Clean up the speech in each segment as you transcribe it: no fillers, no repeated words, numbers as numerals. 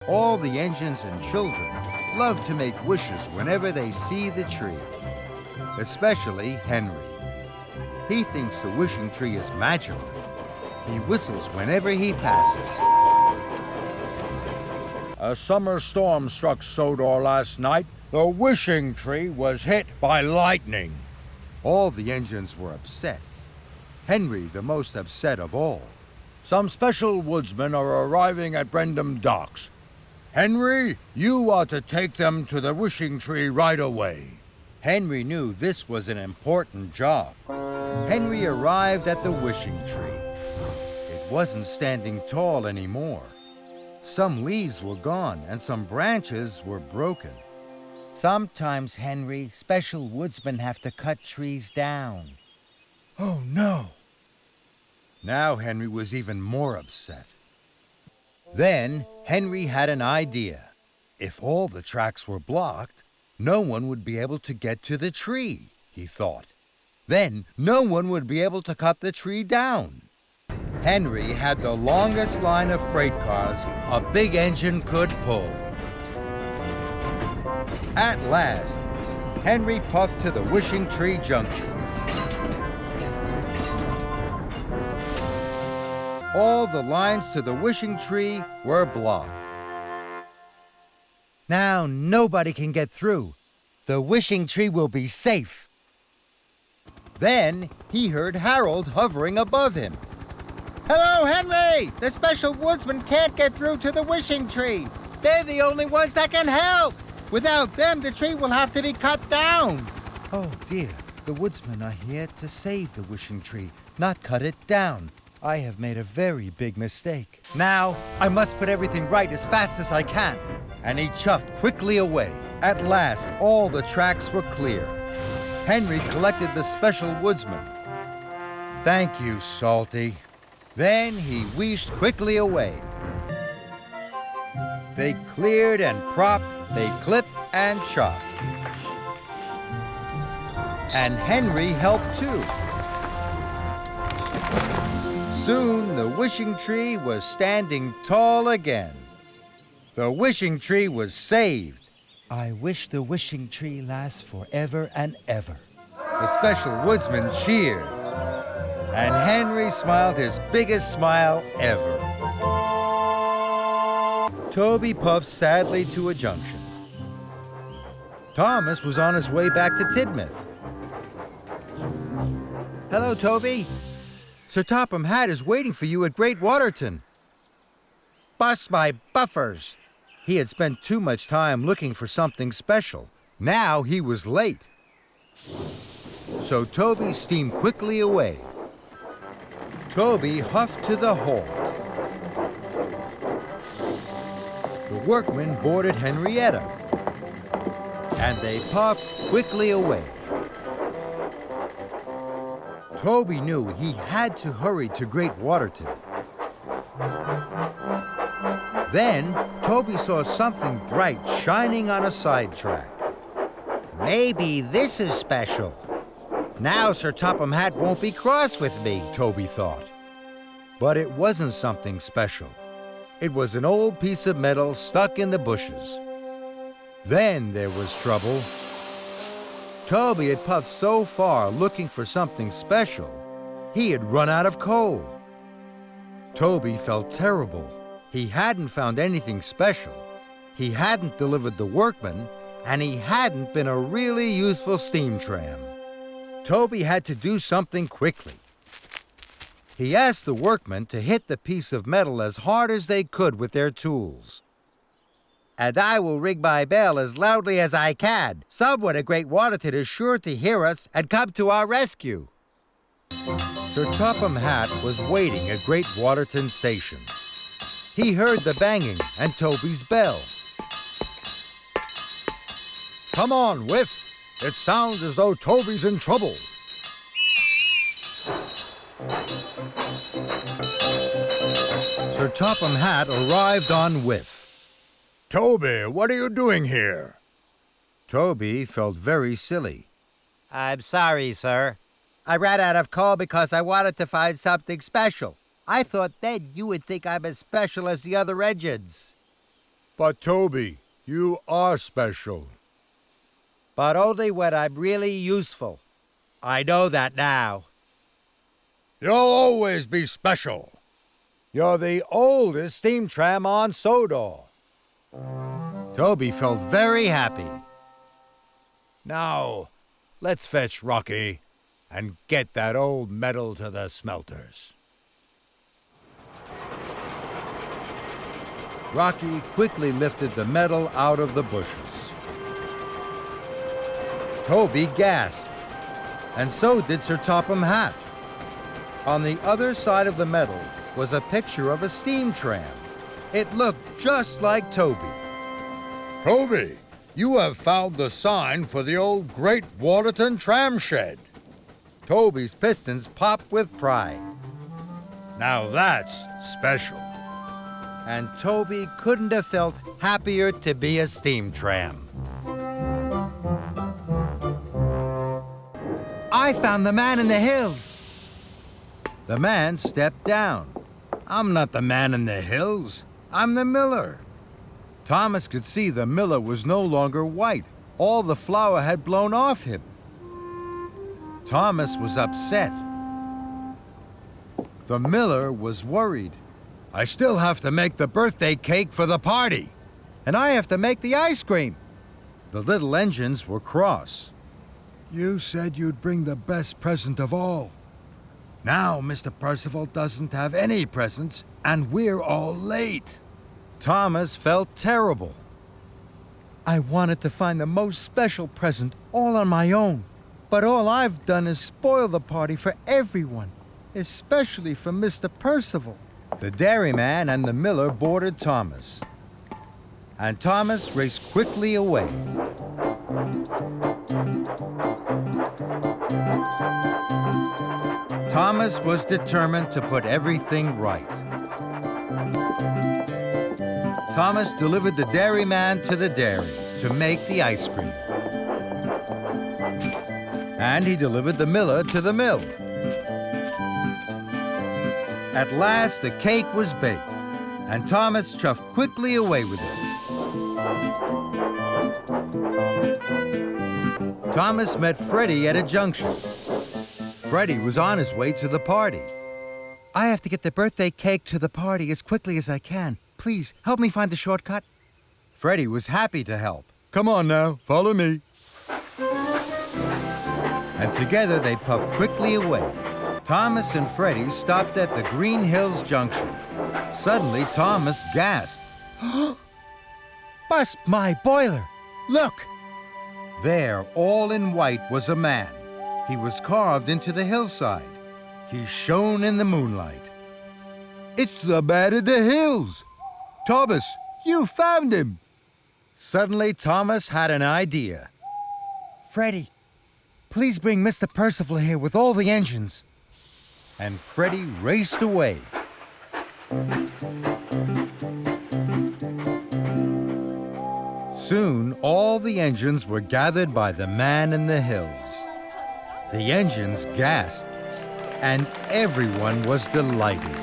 All the engines and children love to make wishes whenever they see the tree, especially Henry. He thinks the wishing tree is magical. He whistles whenever he passes. A summer storm struck Sodor last night. The wishing tree was hit by lightning. All the engines were upset. Henry the most upset of all. Some special woodsmen are arriving at Brendam Docks. Henry, you are to take them to the wishing tree right away. Henry knew this was an important job. Henry arrived at the wishing tree. It wasn't standing tall anymore. Some leaves were gone and some branches were broken. Sometimes, Henry, special woodsmen have to cut trees down. Oh, no. Now Henry was even more upset. Then Henry had an idea. If all the tracks were blocked, no one would be able to get to the tree, he thought. Then no one would be able to cut the tree down. Henry had the longest line of freight cars a big engine could pull. At last, Henry puffed to the Wishing Tree Junction. All the lines to the wishing tree were blocked. Now nobody can get through. The wishing tree will be safe. Then he heard Harold hovering above him. Hello, Henry! The special woodsmen can't get through to the wishing tree. They're the only ones that can help. Without them, the tree will have to be cut down. Oh dear, the woodsmen are here to save the wishing tree, not cut it down. I have made a very big mistake. Now, I must put everything right as fast as I can. And he chuffed quickly away. At last, all the tracks were clear. Henry collected the special woodsman. Thank you, Salty. Then he wheezed quickly away. They cleared and propped, they clipped and chopped. And Henry helped too. Soon the wishing tree was standing tall again. The wishing tree was saved. I wish the wishing tree lasts forever and ever. The special woodsman cheered, and Henry smiled his biggest smile ever. Toby puffed sadly to a junction. Thomas was on his way back to Tidmouth. Hello, Toby. Sir Topham Hatt is waiting for you at Great Waterton. Bust my buffers! He had spent too much time looking for something special. Now he was late. So Toby steamed quickly away. Toby huffed to the halt. The workmen boarded Henrietta, and they puffed quickly away. Toby knew he had to hurry to Great Waterton. Then, Toby saw something bright shining on a sidetrack. Maybe this is special. Now Sir Topham Hatt won't be cross with me, Toby thought. But it wasn't something special. It was an old piece of metal stuck in the bushes. Then there was trouble. Toby had puffed so far looking for something special, he had run out of coal. Toby felt terrible. He hadn't found anything special. He hadn't delivered the workmen, and he hadn't been a really useful steam tram. Toby had to do something quickly. He asked the workmen to hit the piece of metal as hard as they could with their tools. And I will ring my bell as loudly as I can. Someone at Great Waterton is sure to hear us and come to our rescue. Sir Topham Hatt was waiting at Great Waterton Station. He heard the banging and Toby's bell. Come on, Whiff. It sounds as though Toby's in trouble. Sir Topham Hatt arrived on Whiff. Toby, what are you doing here? Toby felt very silly. I'm sorry, sir. I ran out of coal because I wanted to find something special. I thought then you would think I'm as special as the other engines. But Toby, you are special. But only when I'm really useful. I know that now. You'll always be special. You're the oldest steam tram on Sodor. Toby felt very happy. Now, let's fetch Rocky and get that old metal to the smelters. Rocky quickly lifted the metal out of the bushes. Toby gasped, and so did Sir Topham Hatt. On the other side of the metal was a picture of a steam tram. It looked just like Toby. Toby, you have found the sign for the old Great Waterton tram shed. Toby's pistons popped with pride. Now that's special. And Toby couldn't have felt happier to be a steam tram. I found the man in the hills. The man stepped down. I'm not the man in the hills. I'm the miller. Thomas could see the miller was no longer white. All the flour had blown off him. Thomas was upset. The miller was worried. I still have to make the birthday cake for the party. And I have to make the ice cream. The little engines were cross. You said you'd bring the best present of all. Now Mr. Percival doesn't have any presents, and we're all late. Thomas felt terrible. I wanted to find the most special present all on my own, but all I've done is spoil the party for everyone, especially for Mr. Percival. The dairyman and the miller boarded Thomas, and Thomas raced quickly away. Thomas was determined to put everything right. Thomas delivered the dairyman to the dairy to make the ice cream. And he delivered the miller to the mill. At last, the cake was baked, and Thomas chuffed quickly away with it. Thomas met Freddie at a junction. Freddie was on his way to the party. I have to get the birthday cake to the party as quickly as I can. Please, help me find the shortcut. Freddie was happy to help. Come on now, follow me. And together they puffed quickly away. Thomas and Freddie stopped at the Green Hills Junction. Suddenly, Thomas gasped. Bust my boiler! Look! There, all in white, was a man. He was carved into the hillside. He shone in the moonlight. It's the man in the hills! Thomas, you found him! Suddenly, Thomas had an idea. Freddie, please bring Mr. Percival here with all the engines. And Freddie raced away. Soon, all the engines were gathered by the man in the hills. The engines gasped, and everyone was delighted.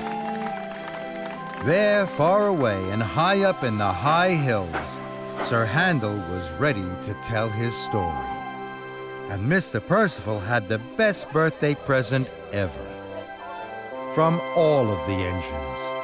There, far away and high up in the high hills, Sir Handel was ready to tell his story. And Mr. Percival had the best birthday present ever. From all of the engines.